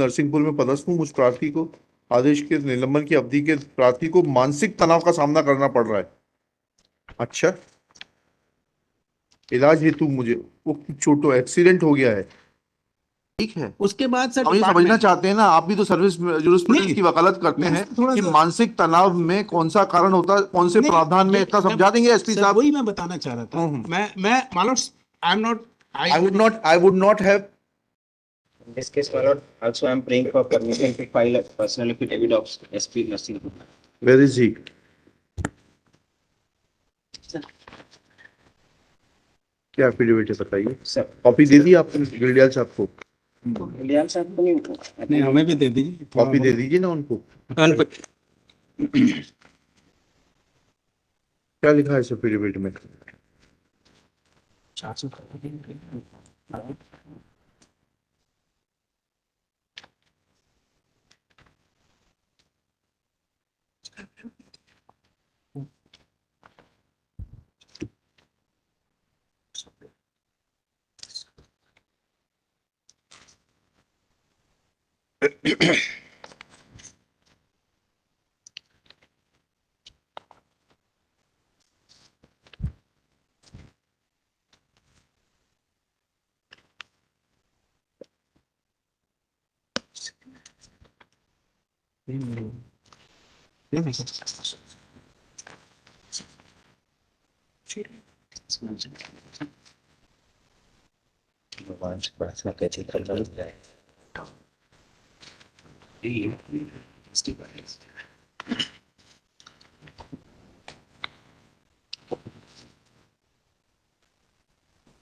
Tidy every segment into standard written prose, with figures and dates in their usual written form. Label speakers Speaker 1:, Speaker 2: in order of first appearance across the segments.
Speaker 1: नरसिंहपुर में पदस्थ हूँ। मुझ प्रार्थी को आदेश के निलंबन की अवधि के प्रार्थी को मानसिक तनाव का सामना करना पड़ रहा है। अच्छा, इलाज हेतु मुझे उक्त चोटों एक्सीडेंट हो गया है, ठीक है।
Speaker 2: उसके बाद सर
Speaker 1: हम ये समझना चाहते हैं ना, आप भी तो सर्विस जूरिस्प्रूडेंस की वकालत करते हैं कि मानसिक तनाव में कौन सा कारण होता है, कौन से प्रावधान में, इतना समझा देंगे एसपी साहब?
Speaker 2: वही मैं बताना चाह रहा था। मैं मानो
Speaker 1: I would not have.
Speaker 3: In this case, my lord, also I am praying for permission to file a personal affidavit of SP nursing.
Speaker 1: Where is he? क्या एफिडेविट है बताइए सर? कॉपी दे दी आपने गिलडियाल साहब को?
Speaker 3: गिलडियाल साहब को
Speaker 2: नहीं, हमें भी दे दीजिए,
Speaker 1: कॉपी दे दीजिए ना उनको। क्या लिखा है इस एफिडेविट में?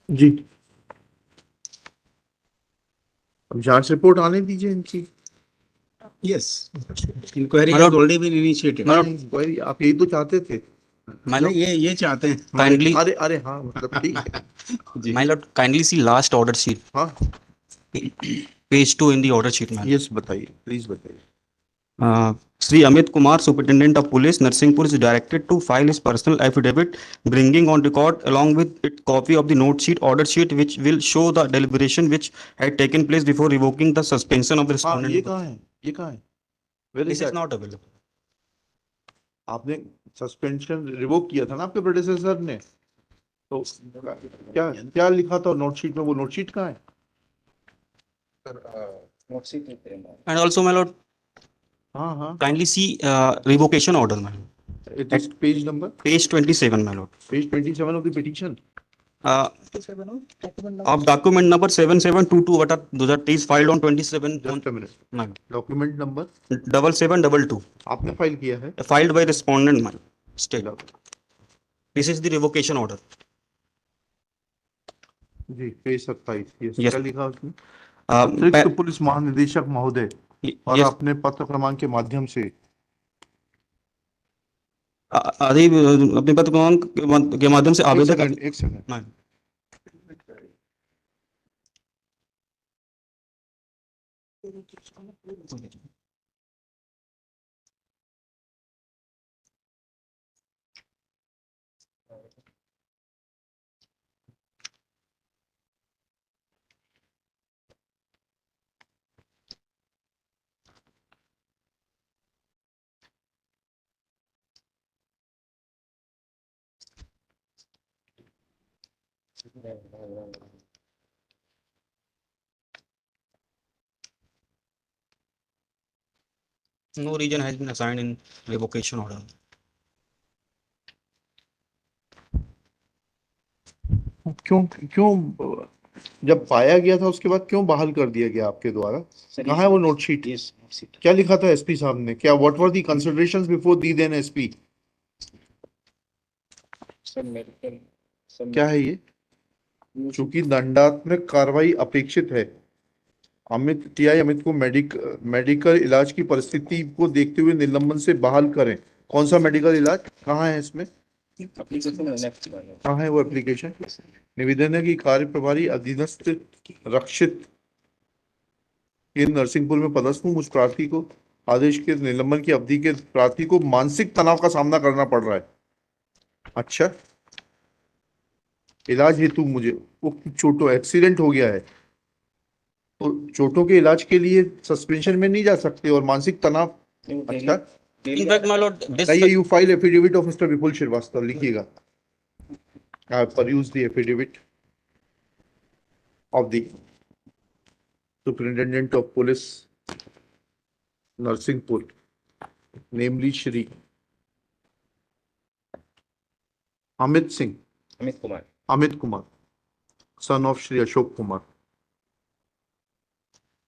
Speaker 1: जी, अब जांच रिपोर्ट आने दीजिए इनकी।
Speaker 2: Yes, inquiry has already been initiated.
Speaker 1: Inquiry आप यही तो चाहते थे।
Speaker 2: मैंने ये चाहते हैं
Speaker 4: काइंडली।
Speaker 1: अरे हाँ, मतलब ठीक है।
Speaker 4: My lord, kindly see last order sheet.
Speaker 1: हाँ,
Speaker 4: page 2 in the order sheet ma'am.
Speaker 1: Yes, बताइए, प्लीज बताइए।
Speaker 4: Sri Amit Kumar, Superintendent of Police, Narsinghpur, is directed to file his personal affidavit, bringing on record, along with it, copy of the note sheet, order sheet, which will show the deliberation which had taken place before revoking the suspension of the
Speaker 1: हाँ,
Speaker 4: respondent.
Speaker 1: ये कहाँ है? ये कहाँ है? Where
Speaker 4: This
Speaker 1: is
Speaker 4: is
Speaker 1: that?
Speaker 4: not available.
Speaker 1: आपने suspension revoke किया था ना आपके प्रेडेसेसर ने, तो क्या क्या लिखा था नोटशीट में? वो नोटशीट कहाँ है?
Speaker 4: And also, my lord,
Speaker 1: हाँ हाँ,
Speaker 4: kindly see revocation order, my lord.
Speaker 1: it is page number,
Speaker 4: Page 27, my lord.
Speaker 1: page 27 of the petition.
Speaker 4: Of document number 7722, what are those are is filed on 27.
Speaker 1: Just a minute.
Speaker 4: My lord.
Speaker 1: Document number
Speaker 4: 7722,
Speaker 1: आपने file किया है?
Speaker 4: filed by respondent, my lord. State. This is the revocation order.
Speaker 1: जी, page 27।
Speaker 4: Yes.
Speaker 1: क्या लिखा उसमें? अतिरिक्त police महानिदेशक महोदय और अपने पत्र क्रमांक के माध्यम से
Speaker 4: अपने पत्र क्रमांक के माध्यम से आवेदक।
Speaker 1: एक second.
Speaker 4: No region has been assigned in revocation order.
Speaker 1: क्यों क्यों जब पाया गया था उसके बाद क्यों बहाल कर दिया गया आपके द्वारा? कहाँ है वो नोटशीट? क्या लिखा था एसपी साहब ने? क्या what were the considerations before the then SP? क्या है ये? चूंकि दंडात्मक कार्रवाई अपेक्षित है, अमित को मेडिकल इलाज की परिस्थिति को देखते हुए निलंबन से बहाल करें। कौन सा मेडिकल इलाज? कहाँ है इसमें? कहाँ है वो एप्लीकेशन? निवेदन है कि कार्य प्रभारी अधीनस्थ रक्षित के नरसिंहपुर में पदस्थ हूँ। मुझ प्रार्थी को आदेश के निलंबन की अवधि के प्रार्थी को मानसिक तनाव का सामना करना पड़ रहा है। अच्छा, इलाज हेतु मुझे उक्त चोटों एक्सीडेंट हो गया है, तो चोटों के इलाज के लिए सस्पेंशन में नहीं जा सकते और मानसिक तनाव। अच्छा,
Speaker 4: In fact, my lord, this
Speaker 1: चाहिए you file affidavit of mister Vipul Srivastava, लिखिएगा। I have perused the affidavit of the Superintendent of Police Narsinghpur, namely Shri Amit Singh,
Speaker 3: Amit Kumar.
Speaker 1: son of Shri Ashok Kumar.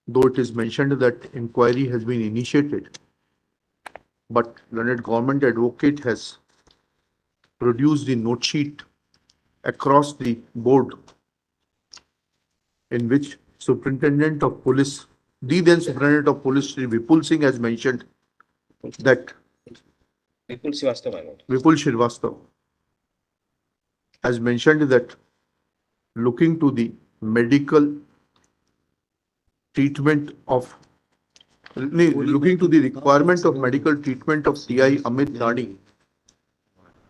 Speaker 1: Though it is mentioned that inquiry has been initiated, but learned government advocate has produced the note sheet across the board in which Superintendent of Police, the then Superintendent of Police, Shri Vipul Singh, has mentioned that
Speaker 3: Vipul Srivastava, my lord.
Speaker 1: Vipul Srivastava has mentioned that looking to the medical treatment of, looking to the requirement of medical treatment of CI Amit Nadi,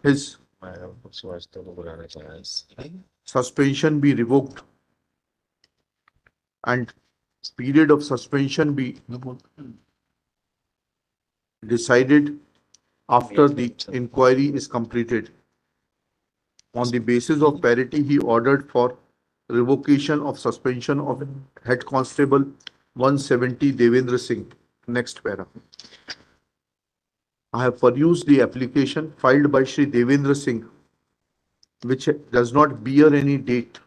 Speaker 1: his suspension be revoked and period of suspension be decided after the inquiry is completed. On the basis of parity, he ordered for revocation of suspension of Head Constable 170 Devendra Singh. Next para. I have perused the application filed by Shri Devendra Singh, which does not bear any date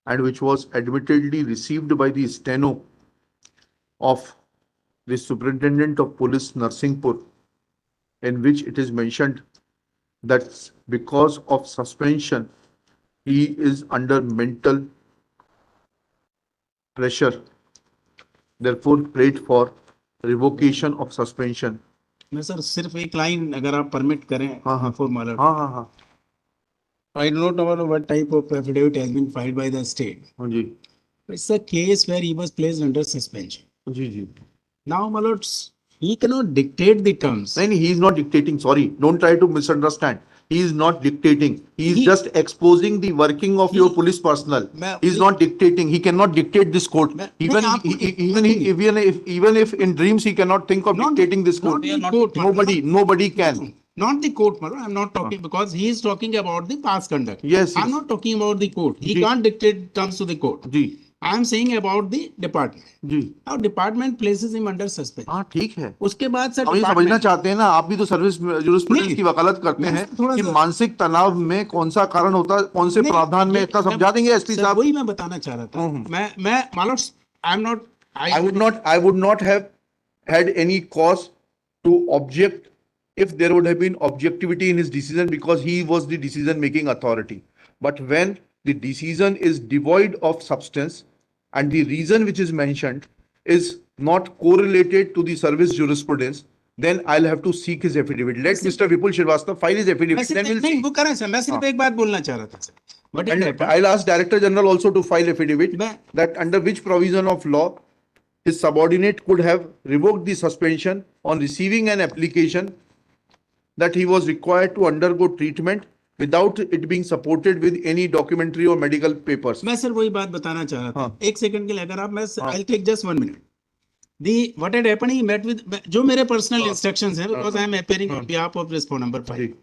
Speaker 1: and which was admittedly received by the steno of the Superintendent of Police Narsinghpur, in which it is mentioned that because of suspension, he is under mental pressure, therefore prayed for revocation of suspension.
Speaker 2: मैं sir सिर्फ एक line अगर आप permit करें
Speaker 1: हाँ।
Speaker 2: for my lord.
Speaker 1: हाँ।
Speaker 2: I do not know what type of affidavit has been filed by the state.
Speaker 1: हाँ जी
Speaker 2: It's a case where he was placed under suspension.
Speaker 1: Ji.
Speaker 2: Now, my lords, he cannot dictate the terms.
Speaker 1: नहीं, he is not dictating. Sorry, don't try to misunderstand. He is not dictating. He is
Speaker 2: He-
Speaker 1: just exposing the working of your police personnel. He is not dictating. He cannot dictate this court. Even if in dreams he cannot think of
Speaker 2: Not
Speaker 1: dictating this
Speaker 2: not
Speaker 1: court.
Speaker 2: the court, my lord.
Speaker 1: Nobody can.
Speaker 2: Not the court, my lord. I'm not talking because he is talking about the past conduct.
Speaker 1: Yes,
Speaker 2: I'm
Speaker 1: yes.
Speaker 2: not talking about the court. He
Speaker 1: Ji.
Speaker 2: can't dictate terms to the court.
Speaker 1: Ji
Speaker 2: I'm saying about the department.
Speaker 1: Ji
Speaker 2: Now, department places him under suspension.
Speaker 1: हाँ ठीक है।
Speaker 2: उसके बाद sir
Speaker 1: हम ये समझना
Speaker 2: department-
Speaker 1: चाहते हैं ना, आप भी तो सर्विस जूरिस्प्रूडेंस
Speaker 2: नहीं,
Speaker 1: की वकालत करते
Speaker 2: मैं
Speaker 1: हैं
Speaker 2: थोड़ा
Speaker 1: कि
Speaker 2: सा-
Speaker 1: मानसिक तनाव में कौन सा कारण होता है, कौन से
Speaker 2: नहीं,
Speaker 1: प्रावधान में,
Speaker 2: ये-
Speaker 1: इतना
Speaker 2: मैं-
Speaker 1: समझा देंगे एसपी
Speaker 2: सर,
Speaker 1: साहब।
Speaker 2: वही मैं बताना चाह रहा था। मैं मालूम I am not
Speaker 1: I would not have had any cause to object if there would have been objectivity in his decision, because he was the decision making authority. But when the decision is devoid of substance and the reason which is mentioned is not correlated to the service jurisprudence, then I'll have to seek his affidavit. Let Mr. Vipul Srivastava file his affidavit. Then we'll
Speaker 2: नहीं
Speaker 1: see.
Speaker 2: वो करें sir, मैं सिर्फ एक बात बोलना चाह रहा था sir. But it
Speaker 1: And
Speaker 2: happened-
Speaker 1: I'll ask Director General also to file affidavit
Speaker 2: मैं-
Speaker 1: that under which provision of law his subordinate could have revoked the suspension on receiving an application that he was required to undergo treatment without it being supported with any documentary or medical papers.
Speaker 2: मैं sir वही बात बताना चाह रहा था।
Speaker 1: हाँ।
Speaker 2: एक second के लिए अगर आप मैं I'll take just 1 minute. The what had happened, he met with जो मेरे personal instructions हैं, because I am appearing on behalf of respondent number 5.
Speaker 1: Ji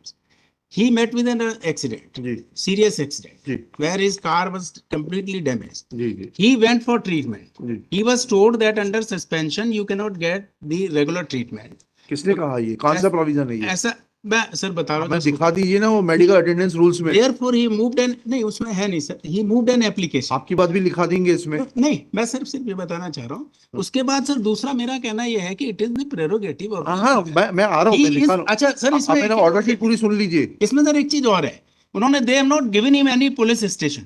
Speaker 2: He met with an accident,
Speaker 1: ji
Speaker 2: serious accident,
Speaker 1: ji
Speaker 2: where his car was completely damaged.
Speaker 1: Ji ji
Speaker 2: He went for treatment.
Speaker 1: Ji.
Speaker 2: He was told that under suspension you cannot get the regular treatment.
Speaker 1: किसने कहा ये, कौन सा provision है ये?
Speaker 2: ऐसा मैं sir बता रहा
Speaker 1: हमें
Speaker 2: हूँ।
Speaker 1: दिखा दीजिए ना वो मेडिकल अटेंडेंस रूल्स में।
Speaker 2: Therefore he moved an नहीं उसमें है नहीं sir. He moved an application.
Speaker 1: आपकी बात भी लिखा देंगे इसमें।
Speaker 2: नहीं मैं सिर्फ ये बताना चाह रहा हूँ। उसके बाद सर दूसरा मेरा कहना यह है कि it is the prerogative of
Speaker 1: हाँ मैं आ रहा हूँ, मैं लिखा रहा हूँ।
Speaker 2: अच्छा सर
Speaker 1: आप
Speaker 2: इसमें
Speaker 1: मेरा ऑर्डर शीट पूरी सुन लीजिए।
Speaker 2: इसमें सर एक चीज और है, उन्होंने they have not given him any police station,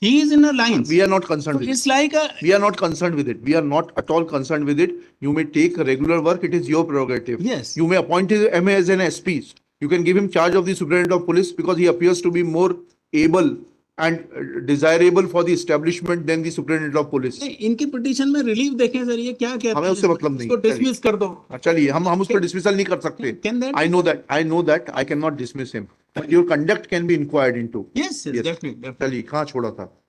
Speaker 2: he is in a line.
Speaker 1: We are not concerned with it.
Speaker 2: It's like a
Speaker 1: We are not concerned with it. We are not at all concerned with it. You may take regular work. It is your prerogative.
Speaker 2: Yes.
Speaker 1: You may appoint him as an SP. You can give him charge of the superintendent of police because he appears to be more able and desirable for the establishment than the superintendent of police.
Speaker 2: नहीं, इनकी petition में relief देखें sir, ये क्या कहते
Speaker 1: हमें
Speaker 2: हैं
Speaker 1: उससे मतलब नहीं।
Speaker 2: इसको डिसमिस कर दो।
Speaker 1: चलिए हम उसको डिसमिसल नहीं कर सकते।
Speaker 2: Can that-
Speaker 1: I know that I cannot dismiss him. But your conduct can be inquired into.
Speaker 2: Yes,
Speaker 1: Yes.
Speaker 2: definitely.
Speaker 1: चलिए कहाँ छोड़ा था?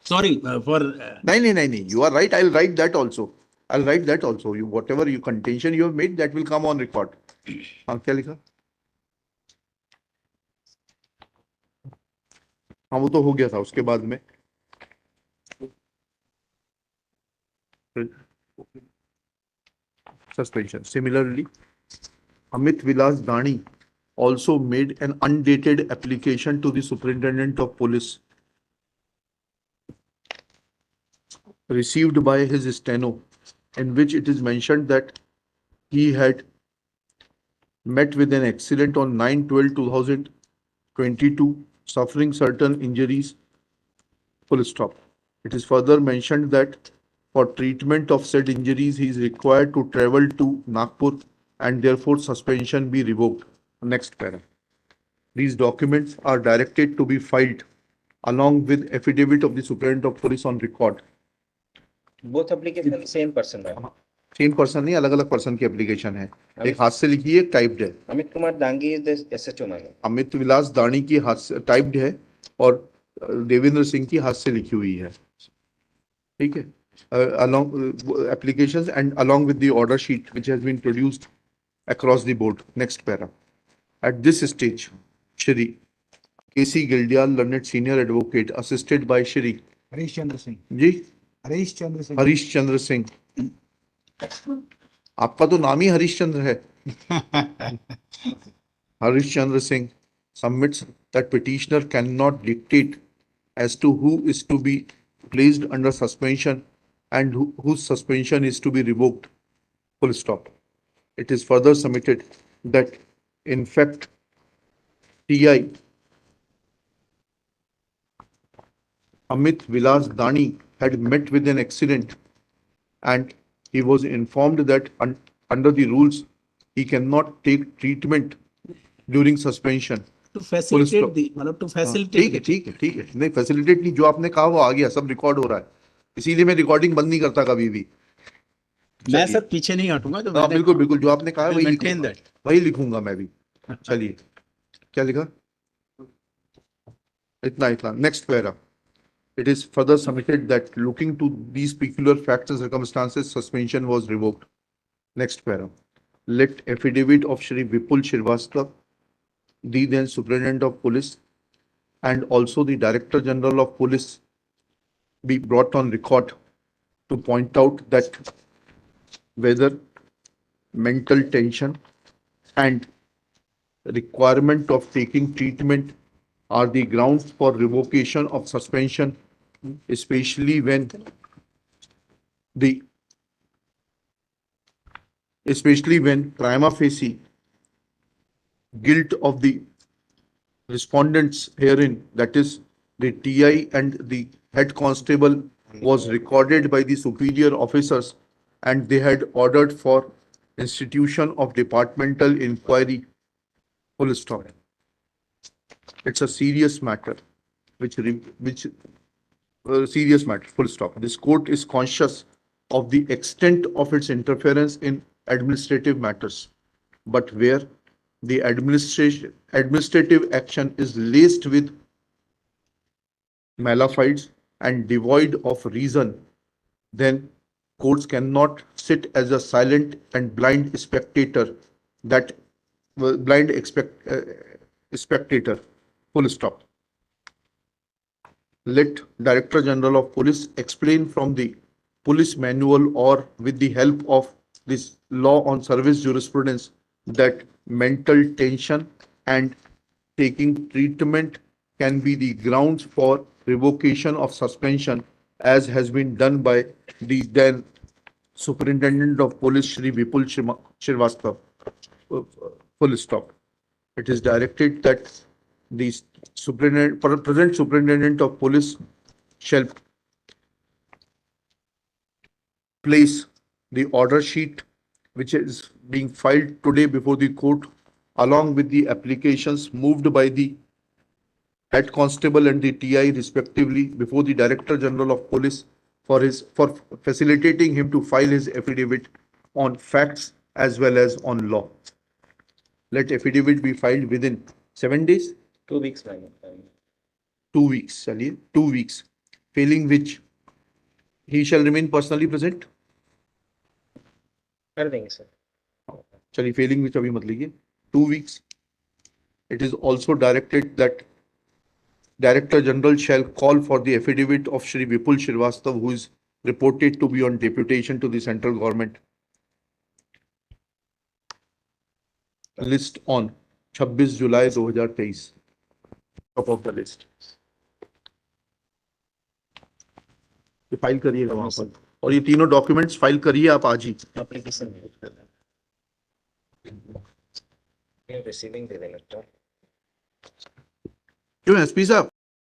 Speaker 2: Sorry for.
Speaker 1: नहीं. You are right. I'll write that also. You whatever you contention you have made that will come on record. हाँ क्या लिखा? हाँ वो तो हो गया था उसके बाद में. Suspension. Similarly, Amit Vilas Dani also made an undated application to the Superintendent of Police received by his steno, in which it is mentioned that he had met with an accident on 9/12/2022, suffering certain injuries. Full stop. It is further mentioned that for treatment of said injuries, he is required to travel to Nagpur and therefore suspension be revoked. Next para. These documents are directed to be filed along with affidavit of the Superintendent of Police on record.
Speaker 3: Both application same person, right?
Speaker 1: Same person नहीं, अलग अलग person की application है. एक हाथ से लिखी है, एक टाइप्ड है.
Speaker 3: Amit Kumar Dangi is the SHO man.
Speaker 1: Amit विलास दानी की हाथ से टाइप्ड है और देवेंद्र सिंह की हाथ से लिखी हुई है. ठीक है. Along applications and along with the order sheet which has been produced across the board. Next para. At this stage, Shri K.C. Gildial, learned senior advocate, assisted by Shri
Speaker 2: Harish Chandra Singh.
Speaker 1: Ji
Speaker 2: Harish Chandra Singh.
Speaker 1: Harish Chandra Singh. आपका तो नाम ही हरीश चंद्र है. Harish Chandra Singh submits that petitioner cannot dictate as to who is to be placed under suspension and whose suspension is to be revoked. Full stop. It is further submitted that in fact TI Amit Vilas Dani had met with an accident and he was informed that under the rules he cannot take treatment during suspension.
Speaker 2: To facilitate the, मतलब to facilitate.
Speaker 1: ठीक है. नहीं facilitate नहीं, जो आपने कहा वो आ गया, सब रिकॉर्ड हो रहा है, इसीलिए मैं रिकॉर्डिंग बंद नहीं करता कभी भी.
Speaker 2: मैं सर पीछे नहीं हटूंगा तो
Speaker 1: हाँ बिल्कुल जो आपने कहा वही लिखूंगा मैं भी. चलिए क्या लिखा? इतना. Next para. It is further submitted that looking to these peculiar facts and circumstances, suspension was revoked. Next para. Let affidavit of Shri Vipul Shrivastava, the then Superintendent of Police, and also the Director General of Police be brought on record to point out that whether mental tension and requirement of taking treatment are the grounds for revocation of suspension, especially when prima facie guilt of the respondents herein, that is the TI and the head constable, was recorded by the superior officers and they had ordered for institution of departmental inquiry. Full stop. It's a serious matter, serious matter. Full stop. This court is conscious of the extent of its interference in administrative matters, but where the administrative action is laced with malafide and devoid of reason, then courts cannot sit as a silent and blind spectator. Spectator. Full stop. Let Director General of Police explain from the police manual or with the help of this law on service jurisprudence that mental tension and taking treatment can be the grounds for revocation of suspension, as has been done by the then Superintendent of Police Shri Vipul Shrivastava. Full stop. It is directed that the present Superintendent of Police shall place the order sheet which is being filed today before the court along with the applications moved by the head constable and the TI respectively before the Director General of Police for facilitating him to file his affidavit on facts as well as on law. Let affidavit be filed within 7 days.
Speaker 3: 2 weeks, man.
Speaker 1: 2 weeks. चलिए 2 weeks. Failing which he shall remain personally present.
Speaker 3: कर देंगे sir.
Speaker 1: चलिए failing which अभी मत लीजिए. 2 weeks. It is also directed that Director General shall call for the affidavit of Shri Vipul Srivastava, who is reported to be on deputation to the central government. List on 26 July 2023. Top of the list. ये file करिएगा वहां पर, और ये तीनों documents file करिए आप आज ही.
Speaker 3: एप्लीकेशन रिसीविंग दे देना.
Speaker 1: क्यों एसपी साहब?